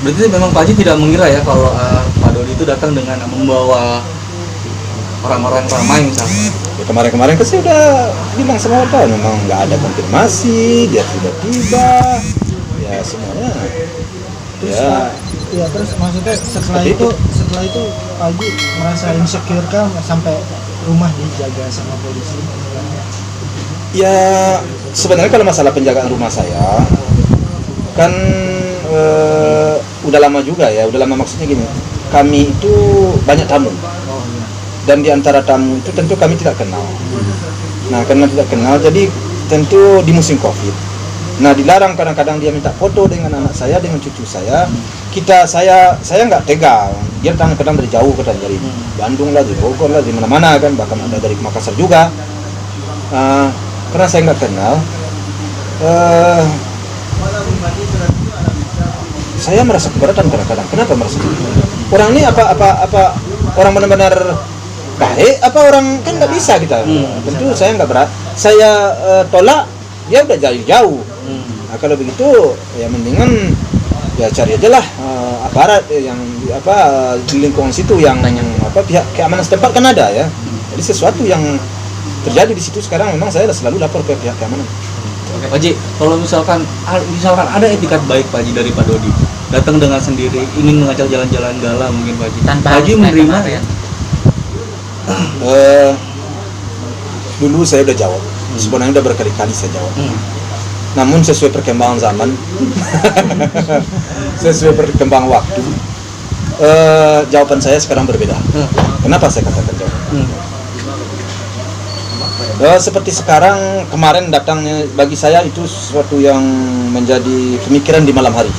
Berarti memang Pak Haji tidak mengira ya kalau Pak Dodi itu datang dengan membawa orang-orang ramai misalnya. Ya, kemarin-kemarin kan saya udah bilang sama Bapak, memang nggak ada konfirmasi, dia tiba-tiba, ya semuanya. Terus maksudnya setelah itu Pak Haji merasa insecure kan sampai rumah dijaga sama polisi? Ya sebenarnya kalau masalah penjagaan rumah saya kan udah lama juga ya, udah lama maksudnya gini, kami itu banyak tamu. Dan di antara tamu itu tentu kami tidak kenal. Nah, karena tidak kenal, jadi tentu di musim Covid. Nah, dilarang kadang-kadang dia minta foto dengan anak saya, dengan cucu saya. Saya nggak tega. Dia kadang dari jauh, kadang dari Bandung lah, dari Bogor lah, di mana-mana kan, bahkan ada dari Makassar juga. Karena saya nggak kenal, saya merasa keberatan kadang-kadang. Kenapa merasa keberatan? Orang ini apa orang benar-benar baik, apa orang kan nggak bisa kita. Tentu saya nggak berat. Saya tolak, dia udah jauh-jauh. Nah, kalau begitu ya mendingan ya cari aja lah aparat yang di lingkungan situ yang pihak keamanan setempat kan ada ya. Jadi sesuatu yang terjadi di situ sekarang memang saya selalu lapor ke pihak keamanan. Pak Haji, kalau misalkan ada etikat baik Pak Haji dari Pak Dodi, datang dengan sendiri ingin mengajak jalan-jalan gala mungkin Pak Haji. Tanpa Pak Haji menerima ya? Dulu saya udah jawab, sebenarnya udah berkali-kali saya jawab. Namun sesuai perkembangan zaman, sesuai perkembangan waktu, jawaban saya sekarang berbeda. Kenapa saya katakan jawab? Seperti sekarang, kemarin datangnya bagi saya itu sesuatu yang menjadi pemikiran di malam hari.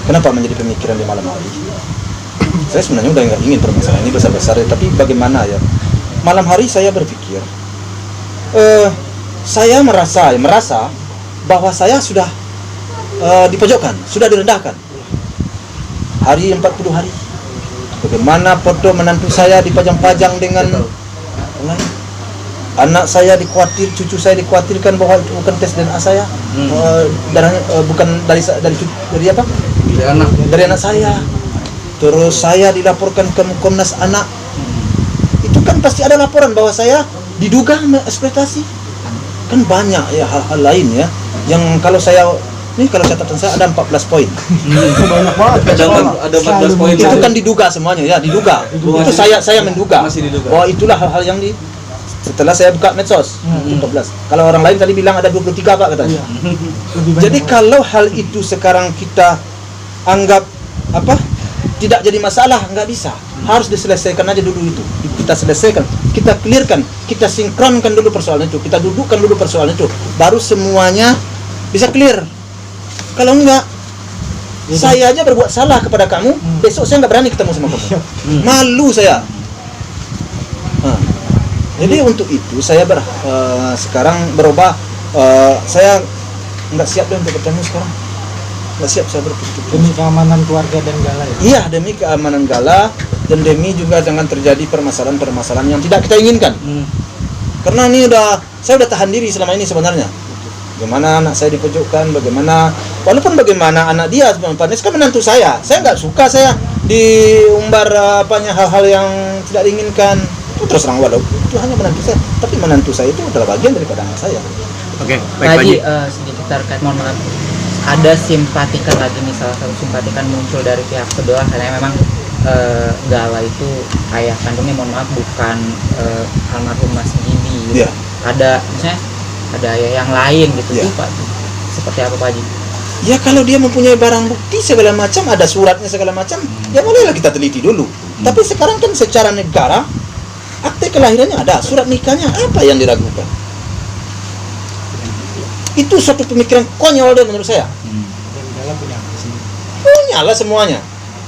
Kenapa menjadi pemikiran di malam hari? Saya sebenarnya udah nggak ingin permasalahan ini besar-besar, tapi bagaimana ya? Malam hari saya berpikir, saya merasa bahwa saya sudah dipojokkan, sudah direndahkan. Hari 40 hari. Bagaimana foto menantu saya dipajang-pajang dengan anak saya cucu saya dikhawatirkan bahwa itu bukan tes DNA saya, darahnya bukan dari apa? Dari anak saya. Terus saya dilaporkan ke Komnas Anak. Itu kan pasti ada laporan bahwa saya diduga eksploitasi. Kan banyak ya hal-hal lain ya, yang kalau catatan saya ada 14 poin. Banyak banget. Ada 14 poin. Itu kan diduga semuanya ya, diduga. Itu saya menduga bahwa itulah hal-hal yang setelah saya buka medsos 14. Kalau orang lain tadi bilang ada 23 Pak katanya. Jadi kalau hal itu sekarang kita anggap tidak jadi masalah, nggak bisa. Harus diselesaikan aja dulu itu. Kita selesaikan, kita clearkan, kita sinkronkan dulu persoalan itu, kita dudukkan dulu persoalan itu, baru semuanya bisa clear. Kalau enggak, saya aja berbuat salah kepada kamu, besok saya nggak berani ketemu sama kamu. Malu saya. Jadi untuk itu saya sekarang berubah. Saya nggak siap untuk bertemu sekarang. Nggak siap saya berpikir. Demi keamanan keluarga dan gala ya? Iya, demi keamanan gala dan demi juga jangan terjadi permasalahan-permasalahan yang tidak kita inginkan. Karena ini saya udah tahan diri selama ini sebenarnya. Bagaimana anak saya dipojokkan, walaupun bagaimana anak dia sebenarnya kan menantu saya nggak suka saya diumbar hal-hal yang tidak diinginkan. Terus terang walau itu hanya menantu saya, tapi menantu saya itu adalah bagian daripada anak saya. Oke, Pak Haji, sedikit terkait, mohon maaf, ada simpatikan lagi nih, salah satu simpatikan muncul dari pihak sebelah karena memang Gala itu ayah kandungnya, mohon maaf, bukan almarhum Mas Gini gitu. Ada misalnya ada ayah yang lain gitu Pak, seperti apa Pak Haji? Ya kalau dia mempunyai barang bukti segala macam, ada suratnya segala macam, ya bolehlah kita teliti dulu. Tapi sekarang kan secara negara akte kelahirannya ada, surat nikahnya, apa yang diragukan? Itu suatu pemikiran konyol deh menurut saya. Punya lah semuanya.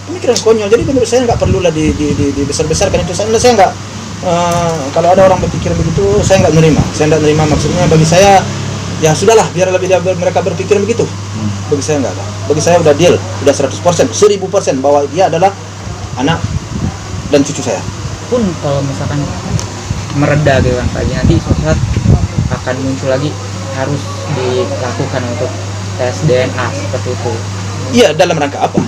Pemikiran konyol. Jadi menurut saya nggak perlulah dibesar-besarkan itu. Saya nggak kalau ada orang berpikir begitu, saya nggak menerima. Saya nggak menerima, maksudnya bagi saya ya sudahlah, biarlah mereka berpikir begitu. Bagi saya nggak ada. Bagi saya udah deal, udah 100%, 1000% bahwa dia adalah anak dan cucu saya. Pun kalau misalkan mereda gitu kan Pak Haji, nanti suatu saat akan muncul lagi harus dilakukan untuk tes DNA seperti itu. Iya, dalam rangka apa?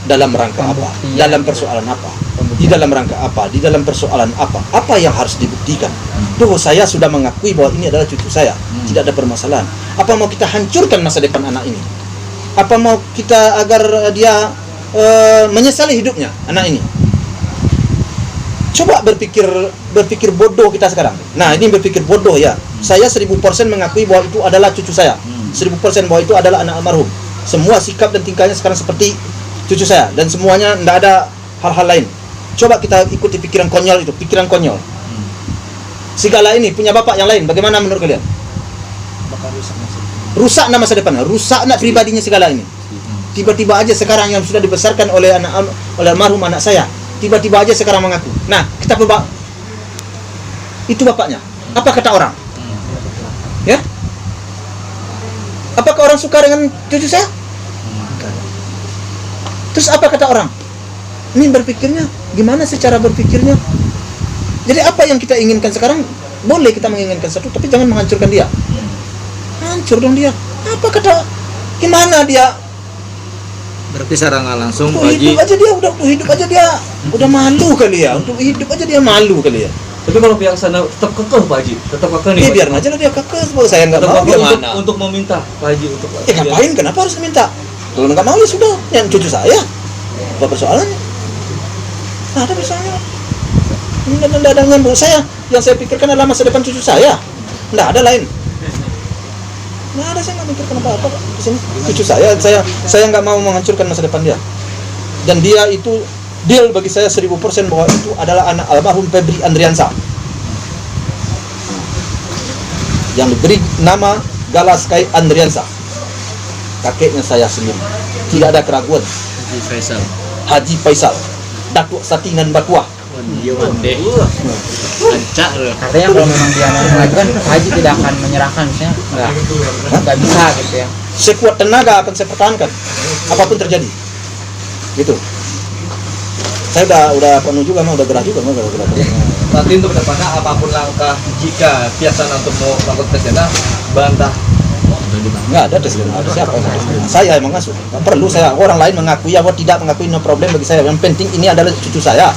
Dalam rangka apa? Dalam persoalan apa? Di dalam rangka apa? Di dalam persoalan apa? Apa yang harus dibuktikan? Tuh, saya sudah mengakui bahwa ini adalah cucu saya. Tidak ada permasalahan. Apa mau kita hancurkan masa depan anak ini? Apa mau kita agar dia menyesali hidupnya, anak ini? Coba berpikir bodoh kita sekarang. Nah, ini berpikir bodoh ya. Saya 1000% mengakui bahwa itu adalah cucu saya. 1000% bahwa itu adalah anak almarhum. Semua sikap dan tingkahnya sekarang seperti cucu saya, dan semuanya tidak ada hal-hal lain. Coba kita ikuti pikiran konyol itu, pikiran konyol. Segala ini punya bapak yang lain, bagaimana menurut kalian? Rusak nama masa depannya, rusak anak pribadinya segala ini. Tiba-tiba aja sekarang yang sudah dibesarkan oleh almarhum anak saya, tiba-tiba aja sekarang mengaku. Nah, kita coba, itu bapaknya. Apa kata orang? Ya? Apakah orang suka dengan cucu saya? Terus apa kata orang? Ini berpikirnya, gimana sih cara berpikirnya? Jadi apa yang kita inginkan sekarang, boleh kita menginginkan satu, tapi jangan menghancurkan dia. Hancur dong dia. Apa kata, gimana dia? Berarti secara nggak langsung Untuk hidup aja dia, udah hidup aja dia, udah malu kali ya. Untuk hidup aja dia malu kali ya. Tapi kalau pihak sana tetap kekeh Pak Haji, tetap kekeh nih. Biar aja lah dia kekeh, saya nggak mau gimana? Untuk meminta Pak Haji untuk. Ngapain? Kenapa harus minta? Kalau nggak mau ya sudah, yang cucu saya. Apa persoalannya? Nah, ada persoalannya. Tidak ada dengan saya. Yang saya pikirkan adalah masa depan cucu saya. Tidak ada lain. Nggak ada, saya nggak mikirkan apa-apa di sini. Cucu saya nggak mau menghancurkan masa depan dia. Dan dia itu deal bagi saya 1000% bahwa itu adalah anak almarhum Febri Andriansa yang diberi nama Galaskai Andriansa. Kakeknya saya sendiri. Tidak ada keraguan. Haji Faisal. Datuk Satinan Bakuah. Artinya kalau memang dia mau mengajukan, Pak Haji tidak akan menyerahkan, misalnya nggak bisa gitu ya. Sekuat tenaga akan saya pertahankan apapun terjadi. Gitu. Saya udah penuh juga, udah gerah juga, gerah. Nanti untuk kedepannya apapun langkah jika pihak sana untuk mau melakukan tes DNA, bantah. Nggak ada tes DNA. Siapa yang ngasuh? Saya yang mengasuh. Nggak perlu saya, orang lain mengakui atau tidak mengakui, no problem bagi saya. Yang penting ini adalah cucu saya.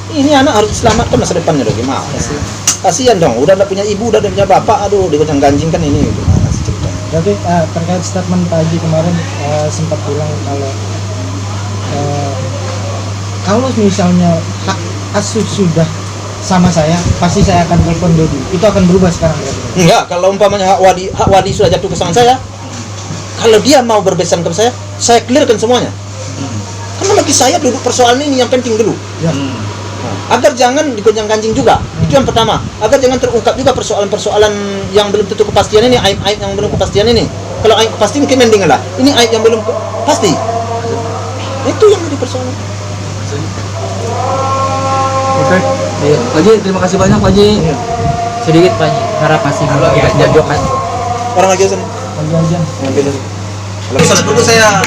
Ini anak harus diselamatkan masa depannya dong. Gimana sih? Kasihan dong, udah punya ibu, udah punya bapak, aduh digoncang-gancing kan ini. Gimana sih ceritanya? Jadi terkait statement Pak Haji kemarin sempat bilang kalau misalnya kasus sudah sama saya, pasti saya akan telepon Dodi. Itu akan berubah sekarang berarti? Enggak, kalau umpamanya hak wali sudah jatuh ke tangan saya, kalau dia mau berbesan ke saya clearkan semuanya. Karena bagi saya duduk persoalan ini yang penting dulu. Ya. Agar jangan digoncang-gancing juga. Itu yang pertama. Agar jangan terungkap juga persoalan-persoalan yang belum tentu kepastian ini, aib-aib yang belum kepastian ini. Kalau aib pasti mungkin mending lah. Ini aib yang belum pasti. Itu yang jadi persoalan. Oke. Pak Haji, terima kasih banyak Pak Haji. Sedikit Pak Haji, harap masih menjajokan Orang lagi sana. Pagi aja. Kalau bisa dulu saya